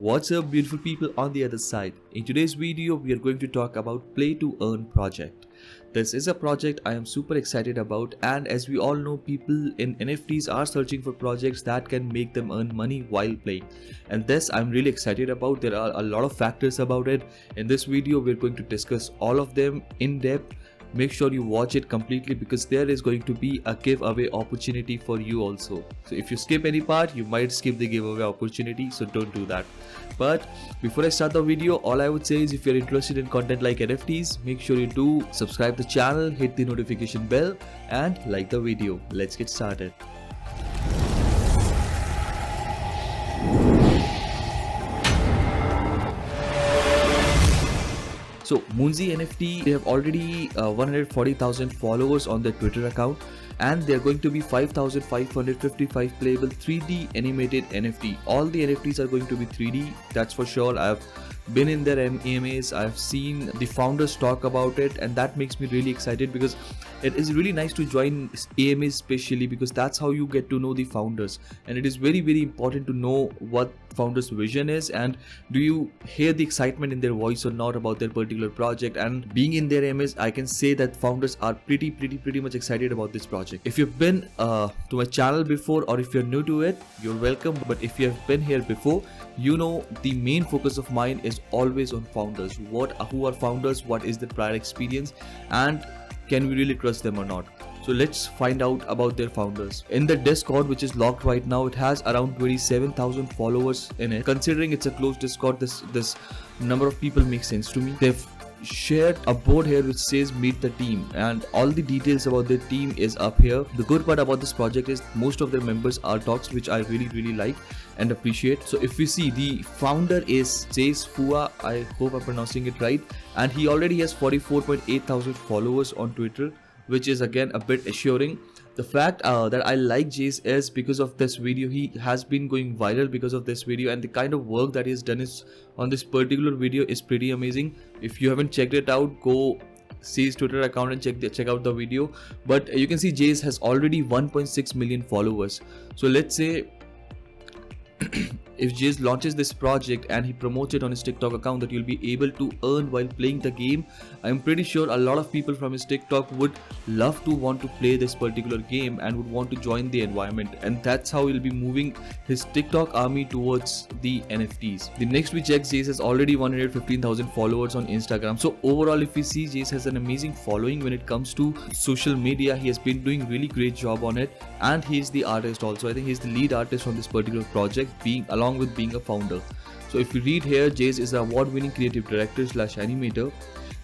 What's up beautiful people on the other side? In today's video we are going to talk about play to earn project. This is a project I am super excited about, and as we all know, people in NFTs are searching for projects that can make them earn money while playing, and this I'm really excited about. There are a lot of factors about it. In this video we're going to discuss all of them in depth. Make sure you watch it completely because there is going to be a giveaway opportunity for you also. So if you skip any part, you might skip the giveaway opportunity, so don't do that. But before I start the video, all I would say is if you're interested in content like NFTs, make sure you do subscribe the channel, hit the notification bell and like the video. Let's get started. So Munzees NFT, they have already 140,000 followers on their Twitter account, and they're going to be 5,555 playable 3D animated NFT. All the NFTs are going to be 3D, that's for sure. I've been in their AMAs, I've seen the founders talk about it, and that makes me really excited because it is really nice to join AMAs, especially because that's how you get to know the founders, and it is very important to know what founders vision is and do you hear the excitement in their voice or not about their particular project. And being in their AMAs, I can say that founders are pretty much excited about this project. If you've been to my channel before or if you're new to it, you're welcome. But if you have been here before, you know the main focus of mine is always on founders. Who are founders, what is their prior experience, and can we really trust them or not? So let's find out about their founders. In the Discord, which is locked right now, it has around 27,000 followers in it. Considering it's a closed Discord, this number of people makes sense to me. They've shared a board here which says meet the team, and all the details about their team is up here. The good part about this project is most of their members are docs, which I really like and appreciate. So if we see, the founder is Jace Fua, I hope I'm pronouncing it right, and he already has 44.8 thousand followers on Twitter, which is again a bit assuring. The fact that I like Jace is because of this video. He has been going viral because of this video, and the kind of work that he has done is on this particular video is pretty amazing. If you haven't checked it out, go see his Twitter account and check out the video. But you can see Jace has already 1.6 million followers. So let's say if Jace launches this project and he promotes it on his TikTok account that you'll be able to earn while playing the game, I'm pretty sure a lot of people from his TikTok would love to want to play this particular game and would want to join the environment, and that's how he'll be moving his TikTok army towards the NFTs. The next we check, Jace has already 115,000 followers on Instagram. So overall, if we see, Jace has an amazing following when it comes to social media. He has been doing really great job on it, and he is the artist also. I think he's the lead artist on this particular project, along with being a founder. So if you read here, Jace is an award-winning creative director / animator,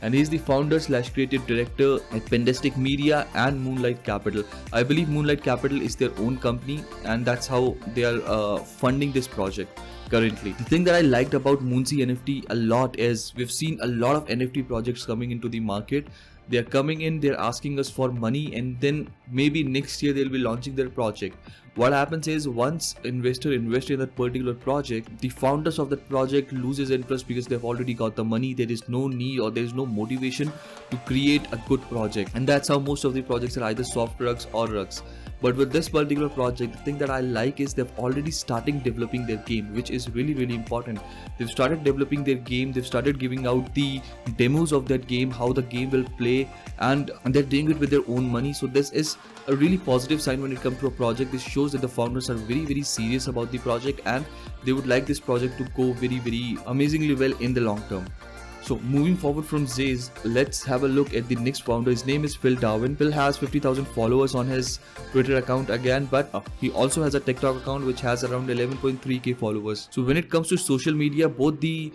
and he's the founder / creative director at Pendestic Media and Moonlight Capital. I believe Moonlight Capital is their own company, and that's how they are funding this project currently. The thing that I liked about Munzees NFT a lot is we've seen a lot of NFT projects coming into the market. They're coming in, they're asking us for money, and then maybe next year they'll be launching their project. What happens is, once investor invests in that particular project, the founders of that project loses interest because they've already got the money. There is no need or there is no motivation to create a good project, and that's how most of the projects are either soft drugs or rugs. But with this particular project, the thing that I like is they've already started developing their game, which is really important. They've started developing their game, they've started giving out the demos of that game, how the game will play, and they're doing it with their own money. So this is a really positive sign when it comes to a project. This shows that the founders are very serious about the project, and they would like this project to go very amazingly well in the long term. So moving forward from Jace, let's have a look at the next founder. His name is Phil Darwin. Phil has 50,000 followers on his Twitter account again, but he also has a TikTok account which has around 11.3k followers. So when it comes to social media, both the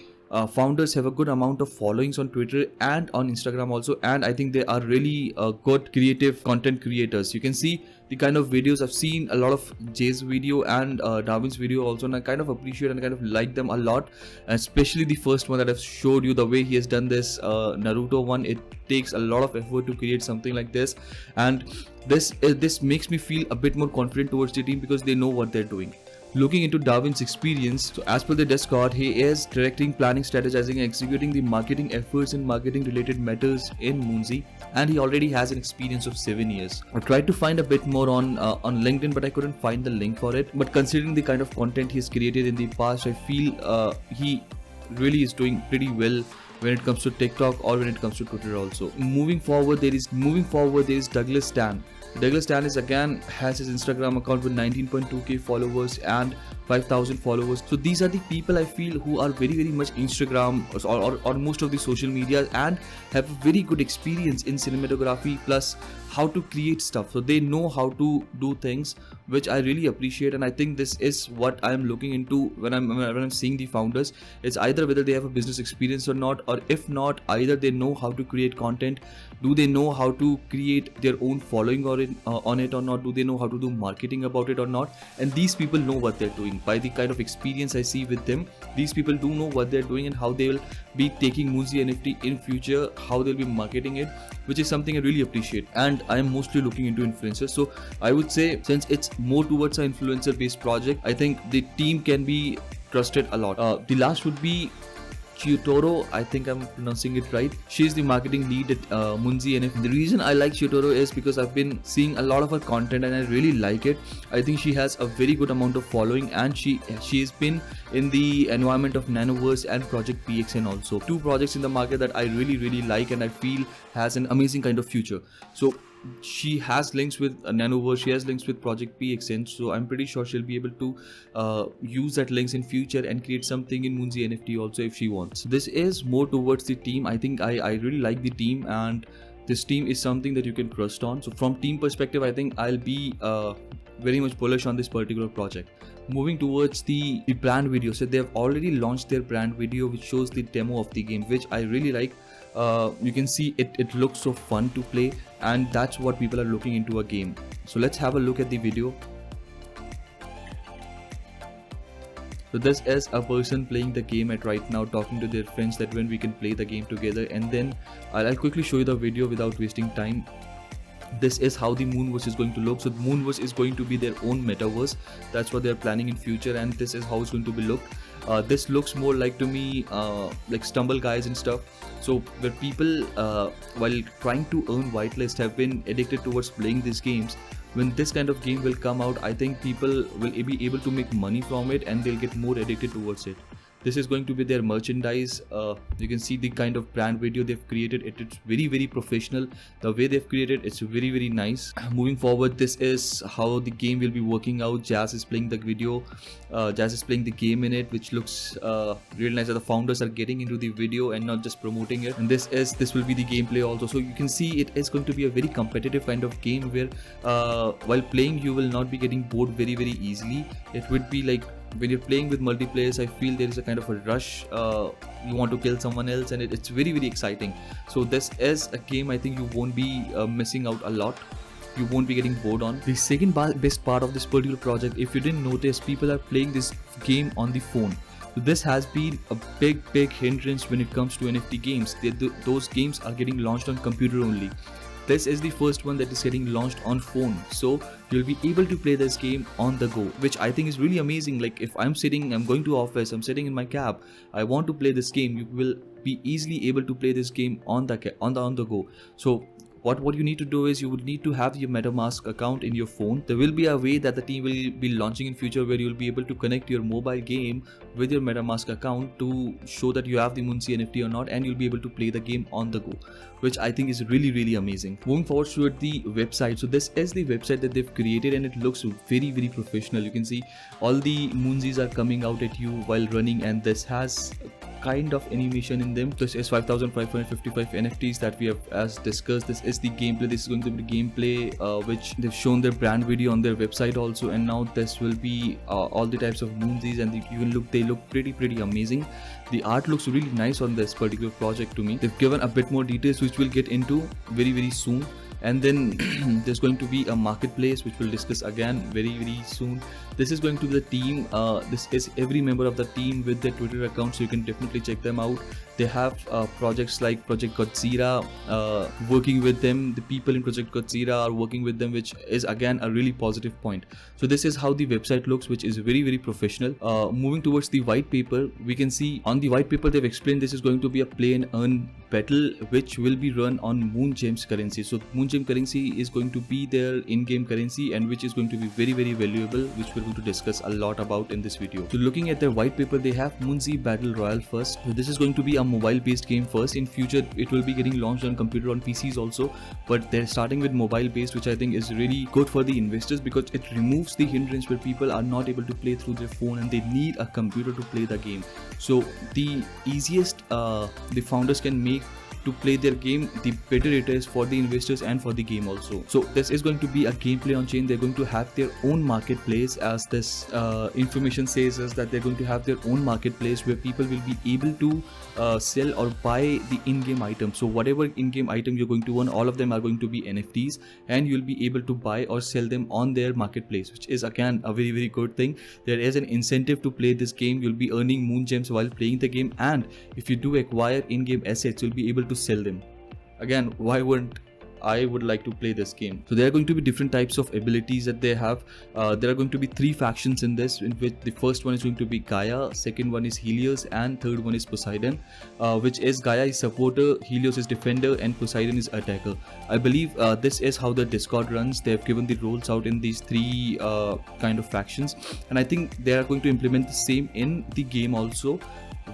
founders have a good amount of followings on Twitter and on Instagram also, and I think they are really good creative content creators. You can see the kind of videos. I've seen a lot of Jay's video and Darwin's video also, and I kind of appreciate and kind of like them a lot, especially the first one that I've showed you. The way he has done this Naruto one, it takes a lot of effort to create something like this, and this makes me feel a bit more confident towards the team because they know what they're doing. looking into Darwin's experience. So as per the Discord, he is directing, planning, strategizing, and executing the marketing efforts and marketing related matters in Munzee, and he already has an experience of 7 years. I tried to find a bit more on LinkedIn, but I couldn't find the link for it. But considering the kind of content he's created in the past, I feel he really is doing pretty well when it comes to TikTok or when it comes to Twitter also. Moving forward, there is Douglas Stan. Douglas Stan has his Instagram account with 19.2k followers and 5,000 followers. So these are the people I feel who are very much Instagram or most of the social media and have a very good experience in cinematography plus how to create stuff. So they know how to do things, which I really appreciate, and I think this is what I'm looking into when I'm seeing the founders. It's either whether they have a business experience or not, or if not, either they know how to create content, do they know how to create their own following on it or not, do they know how to do marketing about it or not. And these people know what they're doing. By the kind of experience I see with them, these people do know what they're doing and how they will be taking Munzee NFT in future, how they'll be marketing it, which is something I really appreciate. And I am mostly looking into influencers, so I would say since it's more towards an influencer based project, I think the team can be trusted a lot. The last would be Chiotoro, I think I'm pronouncing it right. She's the marketing lead at Munzee NFT. The reason I like Chiotoro is because I've been seeing a lot of her content and I really like it. I think she has a very good amount of following, and she has been in the environment of Nanoverse and Project PXN also. Two projects in the market that I really like and I feel has an amazing kind of future. So she has links with Nanoverse, she has links with Project PXN, so I'm pretty sure she'll be able to use that links in future and create something in Munzee NFT also if she wants. This is more towards the team. I think I really like the team, and this team is something that you can trust on. So from team perspective, I think I'll be very much bullish on this particular project. Moving towards the brand video, so they've already launched their brand video which shows the demo of the game, which I really like. You can see it looks so fun to play, and that's what people are looking into a game. So let's have a look at the video. So this is a person playing the game at right now, talking to their friends that when we can play the game together, and then I'll quickly show you the video without wasting time. This is how the Moonverse is going to look. So the Moonverse is going to be their own metaverse. That's what they're planning in future, and this is how it's going to be looked. This looks more like to me like Stumble Guys and stuff. So where people while trying to earn whitelist have been addicted towards playing these games. When this kind of game will come out, I think people will be able to make money from it and they'll get more addicted towards it. This is going to be their merchandise. You can see the kind of brand video they've created. It's very professional. The way they've created, it's very nice. Moving forward, this is how the game will be working out. Jazz is playing the video. Jazz is playing the game in it, which looks real nice. The founders are getting into the video and not just promoting it. And this will be the gameplay also. So you can see it is going to be a very competitive kind of game where while playing you will not be getting bored very easily. It would be like when you're playing with multiplayers, I feel there is a kind of a rush. You want to kill someone else, and it's very exciting. So this is a game I think you won't be missing out a lot. You won't be getting bored on. The second best part of this particular project, if you didn't notice, people are playing this game on the phone. So this has been a big hindrance when it comes to NFT games. Those games are getting launched on computer only. This is the first one that is getting launched on phone, so you'll be able to play this game on the go, which I think is really amazing. Like if I'm going to office, I'm sitting in my cab, I want to play this game, you will be easily able to play this game on the go. So what you need to do is you would need to have your MetaMask account in your phone. There will be a way that the team will be launching in future where you'll be able to connect your mobile game with your MetaMask account to show that you have the Munzee NFT or not, and you'll be able to play the game on the go, which I think is really amazing. Moving forward to the website. So this is the website that they've created, and it looks very professional. You can see all the Munzees are coming out at you while running, and this has kind of animation in them. This is 5,555 NFTs that we have as discussed. This is the gameplay. This is going to be the gameplay which they've shown their brand video on their website also, and now this will be all the types of Munzees, and they look pretty amazing. The art looks really nice on this particular project to me. They've given a bit more details which we'll get into very soon. And then there's going to be a marketplace which we'll discuss again very soon. This is going to be the team. This is every member of the team with their Twitter account, so you can definitely check them out. They have projects like Project Godzilla working with them. The people in Project Godzilla are working with them, which is again a really positive point. So this is how the website looks, which is very professional. Moving towards the white paper, we can see on the white paper they've explained this is going to be a play and earn battle which will be run on Munzees currency. So Munzees currency is going to be their in-game currency, and which is going to be very valuable, which we're going to discuss a lot about in this video. So looking at their white paper, they have Munzees Battle Royale first. So this is going to be a mobile based game first. In future it will be getting launched on computer, on PCs also, but they're starting with mobile based, which I think is really good for the investors because it removes the hindrance where people are not able to play through their phone and they need a computer to play the game. So the easiest the founders can make to play their game, the better it is for the investors and for the game also. So this is going to be a gameplay on chain. They're going to have their own marketplace, as this information says us that they're going to have their own marketplace where people will be able to sell or buy the in-game items. So whatever in-game item you're going to own, all of them are going to be NFTs, and you'll be able to buy or sell them on their marketplace, which is again a very good thing. There is an incentive to play this game. You'll be earning Munzees while playing the game, and if you do acquire in-game assets, you'll be able to sell them. Again, why wouldn't I would like to play this game? So there are going to be different types of abilities that they have. There are going to be 3 factions in this, in which the first one is going to be Gaia, second one is Helios, and third one is Poseidon, which is Gaia is supporter, Helios is defender, and Poseidon is attacker. I believe this is how the Discord runs. They have given the roles out in these 3 kind of factions, and I think they are going to implement the same in the game also.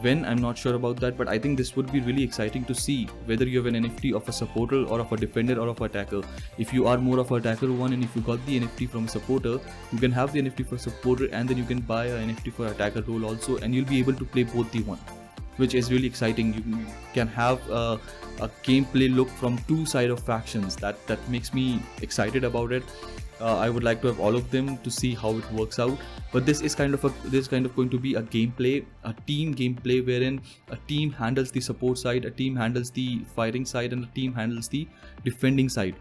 When, I'm not sure about that, but I think this would be really exciting to see whether you have an NFT of a supporter or of a defender or of an attacker. If you are more of an attacker one, and if you got the NFT from a supporter, you can have the NFT for supporter, and then you can buy an NFT for attacker role also, and you'll be able to play both the one, which is really exciting. You can have a gameplay look from 2 side of factions. That makes me excited about it. I would like to have all of them to see how it works out, but this is kind of going to be a gameplay, a team gameplay, wherein a team handles the support side, a team handles the fighting side, and a team handles the defending side.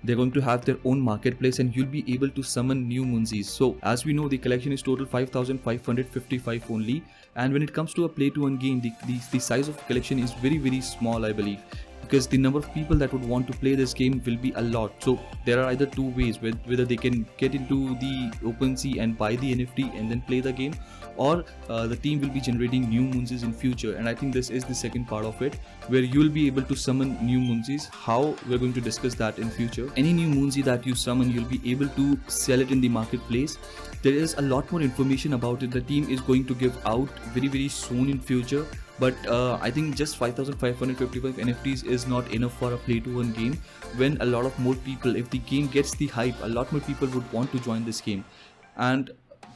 They're going to have their own marketplace, and you'll be able to summon new Munzees. So as we know, the collection is total 5,555 only, and when it comes to a play to earn game, the size of the collection is very small, I believe, because the number of people that would want to play this game will be a lot. So there are either 2 ways, whether they can get into the OpenSea and buy the NFT and then play the game, or the team will be generating new Munzees in future. And I think this is the second part of it, where you'll be able to summon new Munzees. How, we're going to discuss that in future. Any new Munzee that you summon, you'll be able to sell it in the marketplace. There is a lot more information about it. The team is going to give out very soon in future, but I think just 5,555 NFTs is not enough for a play to earn game, when a lot of more people, if the game gets the hype, a lot more people would want to join this game, and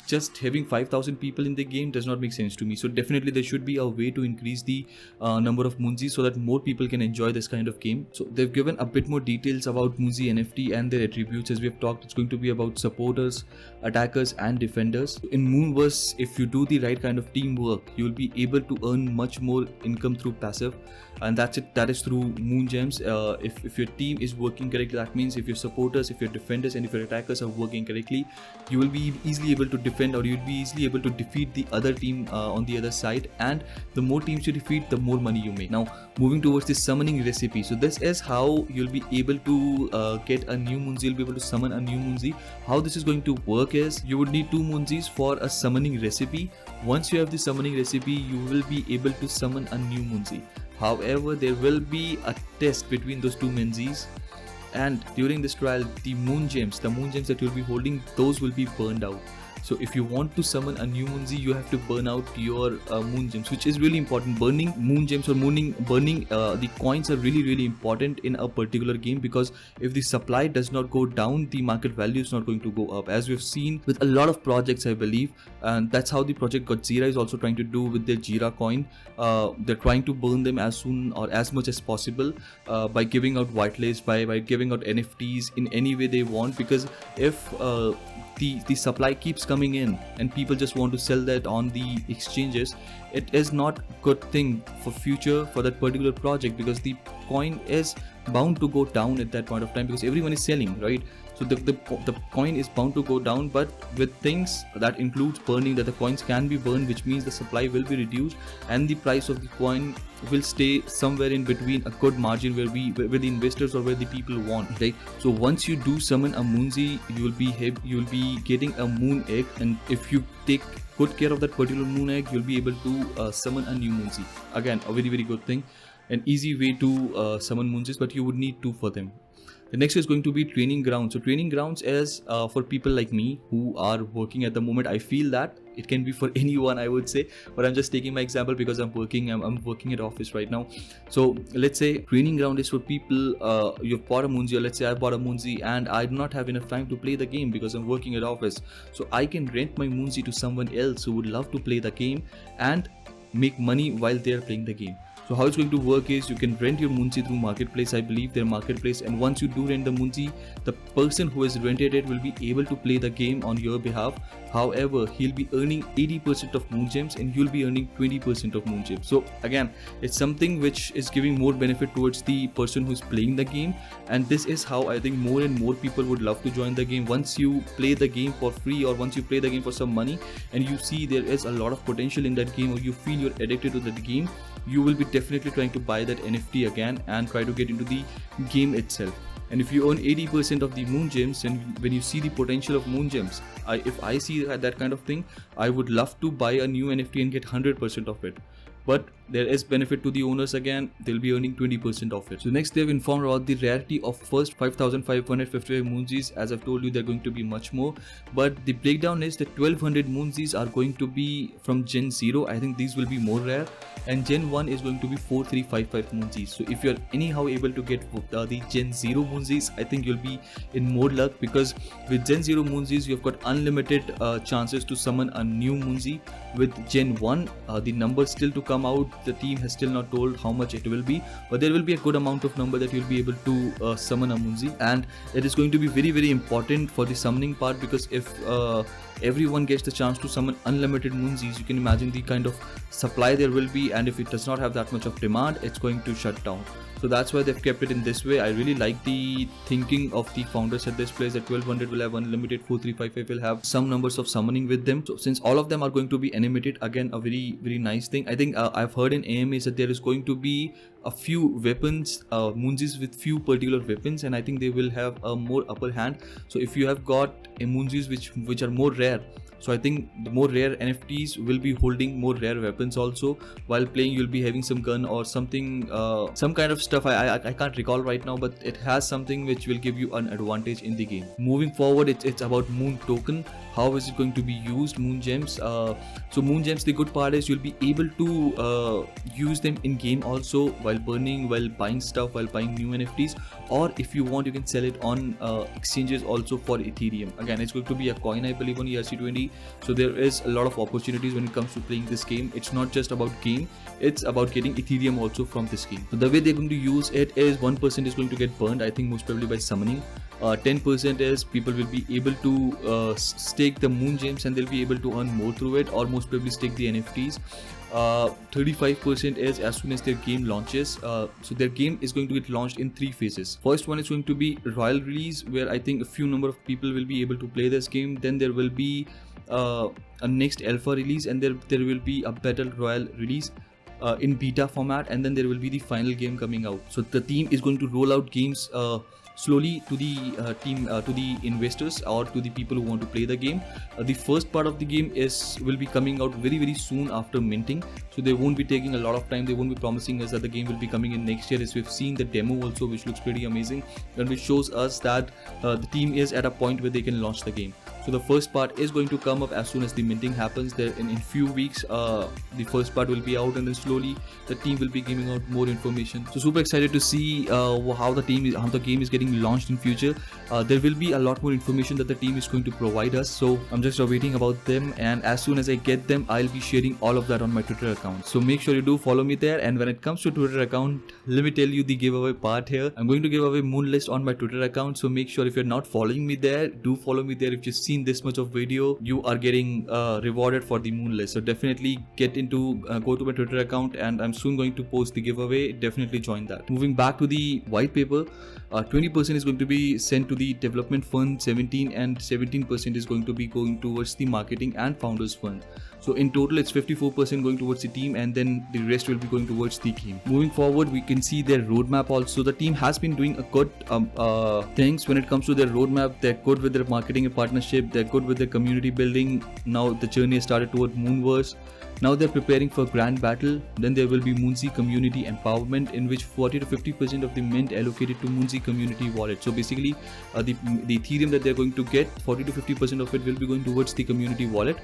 just having 5,000 people in the game does not make sense to me. So definitely there should be a way to increase the number of Munzees so that more people can enjoy this kind of game. So they've given a bit more details about Munzee NFT and their attributes. As we have talked, it's going to be about supporters, attackers, and defenders. In Moonverse, if you do the right kind of teamwork, you'll be able to earn much more income through passive, and that's it. That is through Munzees. If your team is working correctly, that means if your supporters, if your defenders, and if your attackers are working correctly, you will be easily able to defend, or you'll be easily able to defeat the other team on the other side, and the more teams you defeat, the more money you make. Now moving towards the summoning recipe, so this is how you'll be able to get a new Munzee. You'll be able to summon a new Munzee. How this is going to work is, you would need 2 Munzees for a summoning recipe. Once you have the summoning recipe, you will be able to summon a new Munzee. However, there will be a test between those 2 Munzees, and during this trial, the Munzees that you'll be holding, those will be burned out. So if you want to summon a new Munzee, you have to burn out your Munzees, which is really important. Burning Munzees or burning the coins are really important in a particular game, because if the supply does not go down, the market value is not going to go up, as we've seen with a lot of projects, I believe. And that's how the project Godzilla is also trying to do with their Jira coin. They're trying to burn them as soon or as much as possible by giving out whitelists, by giving out NFTs in any way they want, because if the supply keeps coming in and people just want to sell that on the exchanges, it is not a good thing for future for that particular project, because the coin is bound to go down at that point of time because everyone is selling, right? So the coin is bound to go down, but with things that includes burning, that the coins can be burned, which means the supply will be reduced and the price of the coin will stay somewhere in between a good margin where the investors or where the people want, right? So once you do summon a Munzee, you will be getting a moon egg, and if you take good care of that particular moon egg, you'll be able to summon a new Munzee. Again, a very good thing, an easy way to summon Munzees, but you would need 2 for them. The next is going to be training grounds. So training grounds is for people like me who are working at the moment. I feel that it can be for anyone, I would say, but I'm just taking my example because I'm working at office right now. So let's say training ground is for people, you've bought a Munzee, or let's say I bought a Munzee and I do not have enough time to play the game because I'm working at office. So I can rent my Munzee to someone else who would love to play the game and make money while they're playing the game. So how it's going to work is you can rent your Munzee through marketplace, I believe their marketplace, and once you do rent the Munzee, the person who has rented it will be able to play the game on your behalf. However, he'll be earning 80% of moon gems and you'll be earning 20% of moon gems. So again, it's something which is giving more benefit towards the person who's playing the game, and this is how I think more and more people would love to join the game. Once you play the game for free, or once you play the game for some money and you see there is a lot of potential in that game, or you feel you're addicted to that game, you will be definitely trying to buy that NFT again and try to get into the game itself. And if you earn 80% of the moon gems, and when you see the potential of moon gems, if I see that kind of thing, I would love to buy a new NFT and get 100% of it. But there is benefit to the owners again, they'll be earning 20% of it. So next they've informed about the rarity of first 5,555 Munzees. As I've told you, they're going to be much more, but the breakdown is that 1200 Munzees are going to be from Gen 0. I think these will be more rare, and Gen 1 is going to be 4355 Munzees. So if you're anyhow able to get the Gen 0 Munzees, I think you'll be in more luck, because with Gen 0 Munzees you've got unlimited chances to summon a new Munzee. With Gen 1, the numbers still to come out. The team has still not told how much it will be, but there will be a good amount of number that you'll be able to summon a Munzee, and it is going to be very important for the summoning part, because if everyone gets the chance to summon unlimited Munzees, you can imagine the kind of supply there will be, and if it does not have that much of demand, it's going to shut down. So that's why they've kept it in this way. I really like the thinking of the founders at this place, that 1200 will have unlimited, 4355 will have some numbers of summoning with them. So since all of them are going to be animated, again a very nice thing. I think I've heard in AMAs that there is going to be a few weapons, Munzees with few particular weapons, and I think they will have a more upper hand. So if you have got a Munzees which are more rare, so I think the more rare NFTs will be holding more rare weapons also. While playing, you'll be having some gun or something, some kind of stuff. I can't recall right now, but it has something which will give you an advantage in the game. Moving forward, it's about moon token. How is it going to be used? Moon gems. So moon gems, the good part is you'll be able to use them in game also, while burning, while buying stuff, while buying new NFTs, or if you want, you can sell it on exchanges also for Ethereum. Again, it's going to be a coin, I believe, on ERC20. So there is a lot of opportunities when it comes to playing this game. It's not just about game, it's about getting Ethereum also from this game. So the way they're going to use it is 1% is going to get burned, I think most probably by summoning. 10% is people will be able to stake the moon gems and they'll be able to earn more through it, or most probably stake the NFTs. 35% is as soon as their game launches. So their game is going to get launched in 3 phases. First one is going to be royal release, where I think a few number of people will be able to play this game. Then there will be a next alpha release, and there will be a battle royale release in beta format, and then there will be the final game coming out. So the team is going to roll out games slowly to the to the investors or to the people who want to play the game. The first part of the game will be coming out very soon after minting, so they won't be taking a lot of time. They won't be promising us that the game will be coming in next year, as we've seen the demo also, which looks pretty amazing and which shows us that the team is at a point where they can launch the game. So the first part is going to come up as soon as the minting happens. There in few weeks, the first part will be out, and then slowly the team will be giving out more information. So super excited to see how the game is getting launched in future. There will be a lot more information that the team is going to provide us. So I'm just waiting about them, and as soon as I get them, I'll be sharing all of that on my Twitter account. So make sure you do follow me there. And when it comes to Twitter account, let me tell you the giveaway part here. I'm going to give away moon list on my Twitter account. So make sure if you're not following me there, do follow me there. If you've seen seen this much of video, you are getting rewarded for the moon list. So definitely get into go to my Twitter account, and I'm soon going to post the giveaway. Definitely join that. Moving back to the white paper, 20% is going to be sent to the development fund, 17% is going to be going towards the marketing and founders fund. So in total it's 54% going towards the team, and then the rest will be going towards the game. Moving forward, we can see their roadmap also. The team has been doing a good things when it comes to their roadmap. They're good with their marketing and partnership, they're good with their community building. Now the journey has started toward Moonverse. Now they're preparing for Grand Battle. Then there will be Munzee Community Empowerment, in which 40 to 50% of the mint allocated to Munzee Community Wallet. So basically, the Ethereum that they're going to get, 40 to 50% of it will be going towards the community wallet.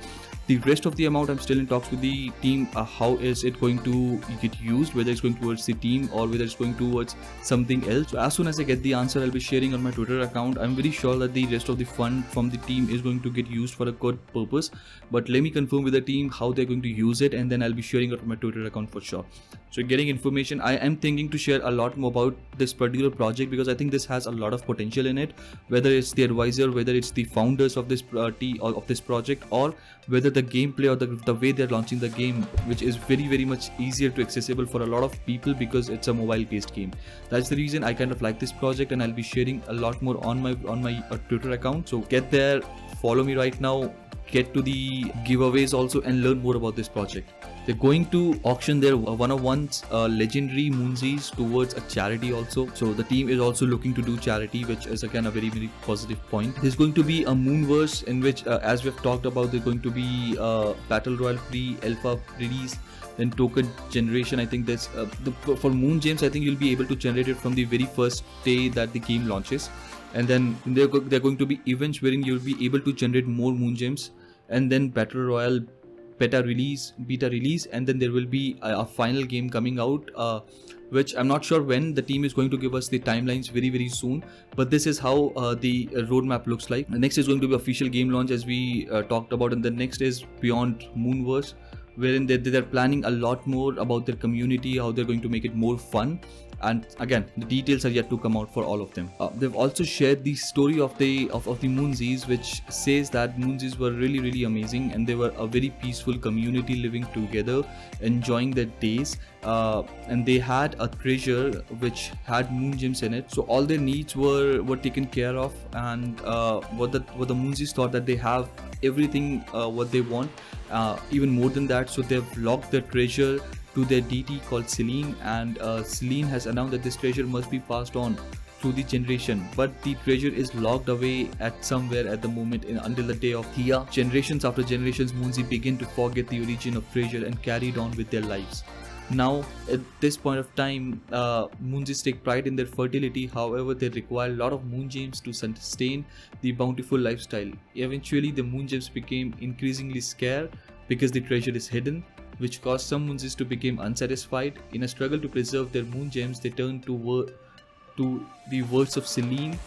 The rest of the amount, I'm still in talks with the team. How is it going to get used? Whether it's going towards the team or whether it's going towards something else. So as soon as I get the answer, I'll be sharing on my Twitter account. I'm very sure that the rest of the fund from the team is going to get used for a good purpose. But let me confirm with the team how they're going to use it, and then I'll be sharing it on my Twitter account for sure. So getting information, I am thinking to share a lot more about this particular project because I think this has a lot of potential in it. Whether it's the advisor, whether it's the founders of this of this project, or whether the gameplay or the way they're launching the game, which is very much easier to accessible for a lot of people because it's a mobile based game. That's the reason I kind of like this project, and I'll be sharing a lot more on my Twitter account. So get there, follow me right now, get to the giveaways also, and learn more about this project. They're going to auction their one-of-ones legendary Munzees towards a charity also. So the team is also looking to do charity, which is again a very positive point. There's going to be a Moonverse in which, as we've talked about, there's going to be Battle Royale free, Alpha release, then token generation. I think that's for Moon Gems. I think you'll be able to generate it from the very first day that the game launches, and then they're going to be events wherein you'll be able to generate more Moon Gems, and then Battle Royale beta release, and then there will be a final game coming out, which I'm not sure when. The team is going to give us the timelines very soon, but this is how the roadmap looks like. The next is going to be official game launch, as we talked about, and the next is Beyond Moonverse, wherein they're planning a lot more about their community, how they're going to make it more fun. And again, the details are yet to come out for all of them. They've also shared the story of the Munzees, which says that Munzees were really amazing, and they were a very peaceful community living together, enjoying their days. And they had a treasure which had moon gems in it, so all their needs were taken care of. And what the Munzees thought that they have everything what they want, even more than that. So they've locked their treasure to their deity called Celine, and Celine has announced that this treasure must be passed on through the generation, but the treasure is locked away at somewhere at the moment until the day of Thea. Generations after generations, Munzee begin to forget the origin of treasure and carried on with their lives. Now at this point of time, Munzees take pride in their fertility. However, they require a lot of moon gems to sustain the bountiful lifestyle. Eventually the moon gems became increasingly scarce because the treasure is hidden, which caused some Munzees to become unsatisfied. In a struggle to preserve their moon gems, they turned to the words of Celine.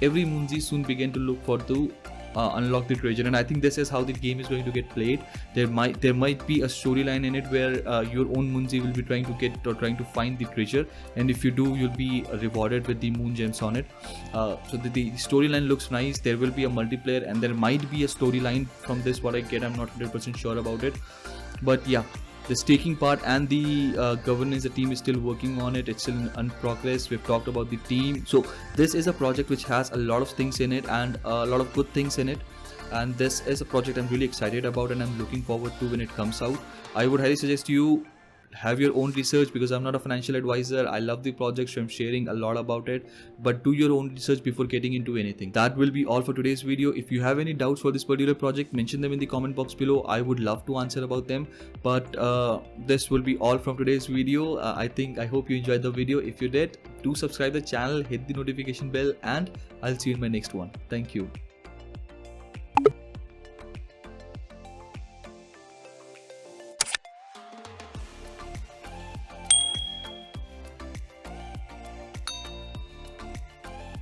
Every Munzee soon began to look for to unlock the treasure, and I think this is how the game is going to get played. There might be a storyline in it where your own Munzee will be trying to find the treasure, and if you do, you'll be rewarded with the moon gems on it. So the storyline looks nice. There will be a multiplayer, and there might be a storyline from this. What I get, I'm not 100% sure about it, but yeah. The staking part and the governance, the team is still working on it. It's still in progress. We've talked about the team. So this is a project which has a lot of things in it and a lot of good things in it. And this is a project I'm really excited about, and I'm looking forward to when it comes out. I would highly suggest you have your own research, because I'm not a financial advisor. I love the project, so I'm sharing a lot about it, but do your own research before getting into anything. That will be all for today's video. If you have any doubts for this particular project, mention them in the comment box below. I would love to answer about them. But this will be all from today's video. I hope you enjoyed the video. If you did, do subscribe the channel, hit the notification bell, and I'll see you in my next one. Thank you.